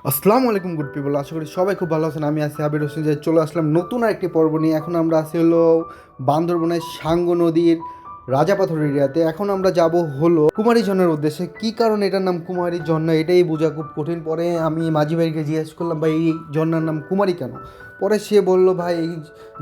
আসসালামু আলাইকুম good people, আশা করি সবাই খুব ভালো আছেন। আমি আছি আবির হোসেন, যে চলে আসলাম নতুন আরেকটি পর্ব নিয়ে। এখন আমরা আছি হলো বান্দরবনের সাঙ্গু নদীর রাজাপাথর এরিয়াতে। এখন আমরা যাব হলো কুমারী ঝর্ণার উদ্দেশ্যে। কি কারণে এটার নাম কুমারী ঝর্ণা এটাই বোঝা খুব কঠিন। পরে আমি মাঝি ভাইকে জিজ্ঞেস করলাম, ভাই এই ঝর্ণার নাম কুমারী কেন? পরে সে বলল, ভাই এই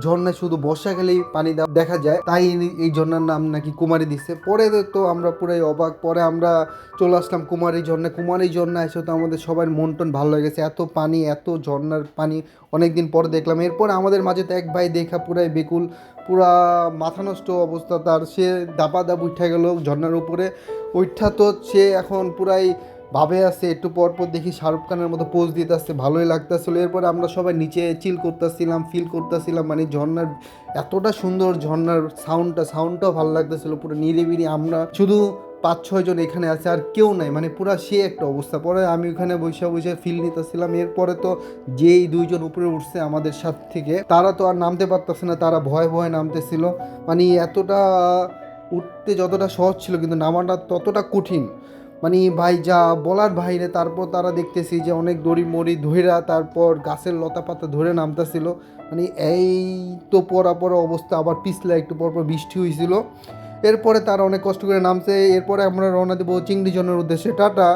ঝর্ণায় শুধু বর্ষাকালেই পানি দেখা যায়, তাই এই ঝর্ণার নাম নাকি কুমারী দিচ্ছে। পরে তো আমরা পুরাই অবাক। পরে আমরা চলে আসলাম কুমারী ঝর্ণা। কুমারী ঝর্ণা এসে তো আমাদের সবার মন টন ভালো হয়ে গেছে। এত পানি, এত ঝর্ণার পানি অনেক দিন পর দেখলাম। এরপর আমাদের মাঝে তো এক ভাই দেখা পুরাই বেকুল, পুরা মাথা নষ্ট অবস্থা তার। সে দাপ উঠে গেল ঝর্ণার উপরে। ওইটা তো সে এখন পুরাই ভাবে আছে। একটু পর পর দেখি শাহরুখ খানের মতো পোজ দিতে আসছে, ভালোই লাগতেছিল। এরপরে আমরা সবাই নিচে চিল করতেছিলাম, ফিল করতেছিলাম। মানে ঝর্ণার এতটা সুন্দর, ঝর্ণার সাউন্ডটাও ভালো লাগতেছিল। পুরো নিরিবিলি, আমরা শুধু 5-6 জন এখানে আছে, আর কেউ নাই। মানে পুরা সে একটা অবস্থা। পরে আমি ওখানে বসে বসে ফিল নিতেছিলাম। এরপরে তো যেই 2 জন উপরে উঠছে আমাদের সাথ থেকে, তারা তো আর নামতে পারতেছে না, তারা ভয়ে ভয়ে নামতেছিল। মানে এতটা উঠতে যতটা সহজ ছিল, কিন্তু নামাটা ততটা কঠিন। মানে ভাই যা বলার বাইরে। তারপর তারা দেখতেছি যে অনেক দড়ি মড়ি ধইরা, তারপর গাছের লতা পাতা ধরে নামতেছিল। মানে এই তো পড়া পড়া অবস্থা। আবার পিছলে একটু পর পর বৃষ্টি হয়েছিল। এরপরে তারা অনেক কষ্ট করে নামছে। এরপরে আমরা রওনা দেবো চিংড়ি জনের উদ্দেশ্যে। টাটা।